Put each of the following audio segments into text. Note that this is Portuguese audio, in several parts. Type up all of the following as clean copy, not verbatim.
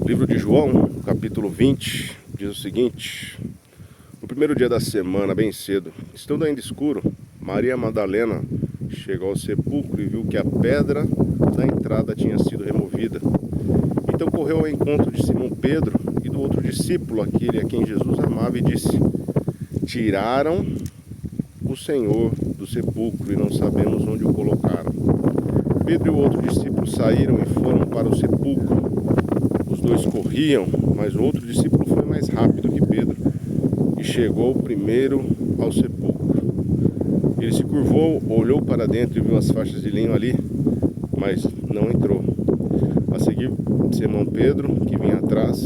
Livro de João, capítulo 20, diz o seguinte: no primeiro dia da semana, bem cedo, estando ainda escuro, Maria Madalena chegou ao sepulcro e viu que a pedra da entrada tinha sido removida. Então correu ao encontro de Simão Pedro e do outro discípulo, aquele a quem Jesus amava, e disse: tiraram o Senhor do sepulcro e não sabemos onde o colocaram. Pedro e o outro discípulo saíram e foram para o sepulcro. Os dois corriam, mas o outro discípulo foi mais rápido que Pedro e chegou primeiro ao sepulcro. Ele se curvou, olhou para dentro e viu as faixas de linho ali, mas não entrou. A seguir, Simão Pedro, que vinha atrás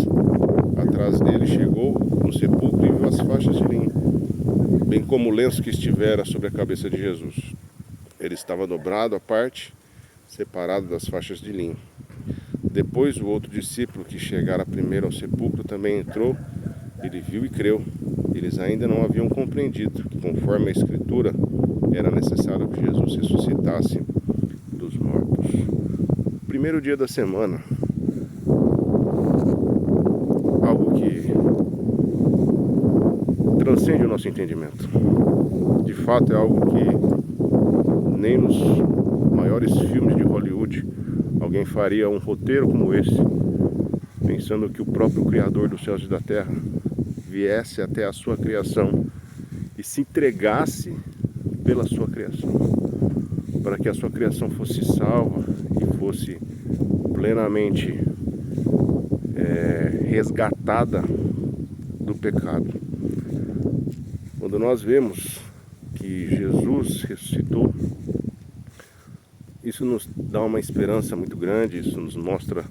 dele, chegou no sepulcro e viu as faixas de linho, bem como o lenço que estivera sobre a cabeça de Jesus. Ele estava dobrado à parte, separado das faixas de linho. Depois o outro discípulo, que chegara primeiro ao sepulcro, também entrou. Ele viu e creu. Eles ainda não haviam compreendido que, conforme a Escritura, era necessário que Jesus ressuscitasse dos mortos. Primeiro dia da semana, algo que transcende o nosso entendimento. De fato, é algo que nem nos maiores filmes de Hollywood alguém faria um roteiro como esse, pensando que o próprio Criador dos céus e da terra viesse até a sua criação e se entregasse pela sua criação, para que a sua criação fosse salva e fosse plenamente resgatada do pecado. Quando nós vemos que Jesus ressuscitou, isso nos dá uma esperança muito grande. Isso nos mostra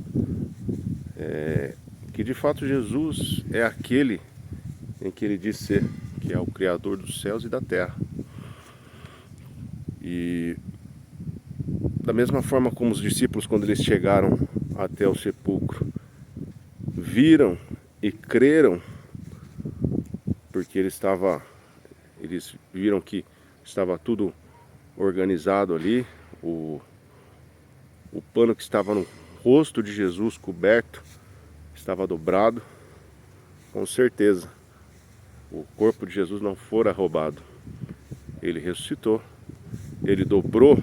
que de fato Jesus é aquele em que ele diz ser, que é o Criador dos céus e da terra. E da mesma forma como os discípulos, quando eles chegaram até o sepulcro, viram e creram, porque eles viram que estava tudo organizado ali. O pano que estava no rosto de Jesus coberto estava dobrado. Com certeza o corpo de Jesus não fora roubado. Ele ressuscitou. Ele dobrou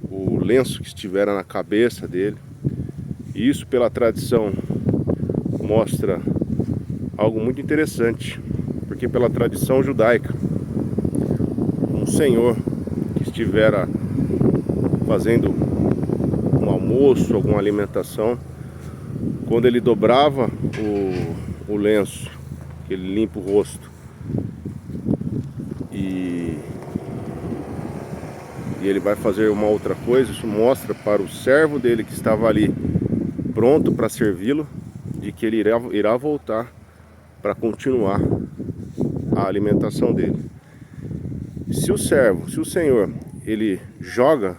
o lenço que estivera na cabeça dele. E isso, pela tradição, mostra algo muito interessante, porque pela tradição judaica, um senhor que estivera fazendo um almoço, alguma alimentação, quando ele dobrava o lenço, que ele limpa o rosto, e ele vai fazer uma outra coisa, isso mostra para o servo dele que estava ali pronto para servi-lo, de que ele irá voltar para continuar a alimentação dele. Se o senhor, ele joga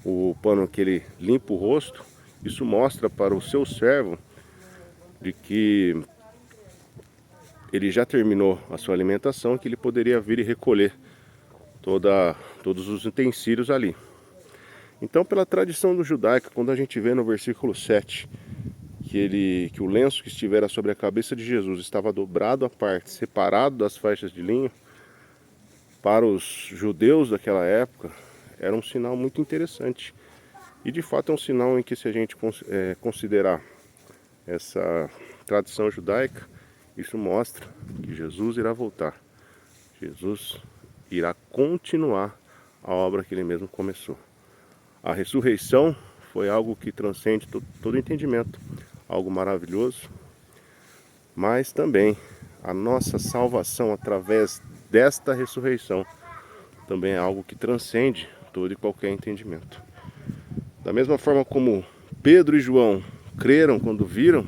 o pano que ele limpa o rosto, isso mostra para o seu servo de que ele já terminou a sua alimentação, que ele poderia vir e recolher todos os utensílios ali. Então, pela tradição do judaica, quando a gente vê no versículo 7 que o lenço que estivera sobre a cabeça de Jesus estava dobrado à parte, separado das faixas de linho, para os judeus daquela época era um sinal muito interessante. E de fato é um sinal em que, se a gente considerar essa tradição judaica, isso mostra que Jesus irá voltar. Jesus irá continuar a obra que ele mesmo começou. A ressurreição foi algo que transcende todo entendimento, algo maravilhoso, mas também a nossa salvação através desta ressurreição também é algo que transcende todo e qualquer entendimento. Da mesma forma como Pedro e João creram quando viram,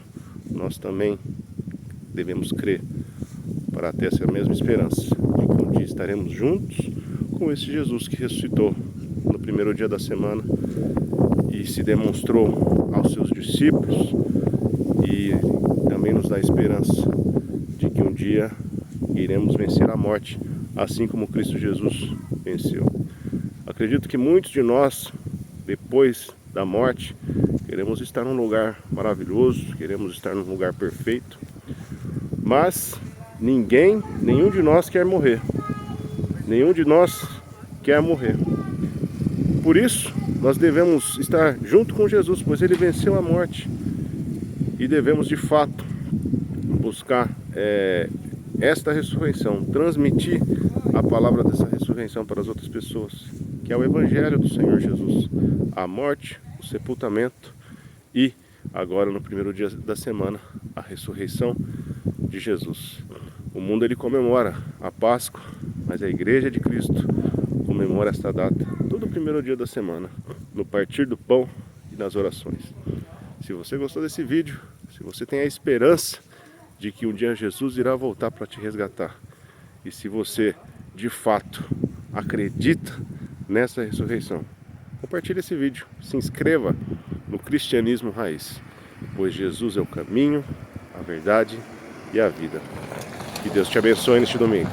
nós também devemos crer para ter essa mesma esperança de que um dia estaremos juntos com esse Jesus que ressuscitou no primeiro dia da semana e se demonstrou aos seus discípulos, e também nos dá esperança de que um dia iremos vencer a morte, assim como Cristo Jesus venceu. Acredito que muitos de nós, depois da morte, queremos estar num lugar maravilhoso, queremos estar num lugar perfeito, mas nenhum de nós quer morrer, nenhum de nós quer morrer. Por isso, nós devemos estar junto com Jesus, pois Ele venceu a morte, e devemos de fato buscar esta ressurreição, transmitir a palavra dessa ressurreição para as outras pessoas, que é o Evangelho do Senhor Jesus, a morte, o sepultamento e agora no primeiro dia da semana a ressurreição de Jesus. O mundo ele comemora a Páscoa, mas a Igreja de Cristo comemora esta data todo primeiro dia da semana, no partir do pão e nas orações. Se você gostou desse vídeo, se você tem a esperança de que um dia Jesus irá voltar para te resgatar, e se você de fato acredita nessa ressurreição, compartilhe esse vídeo, se inscreva no Cristianismo Raiz, pois Jesus é o caminho, a verdade e a vida. Que Deus te abençoe neste domingo.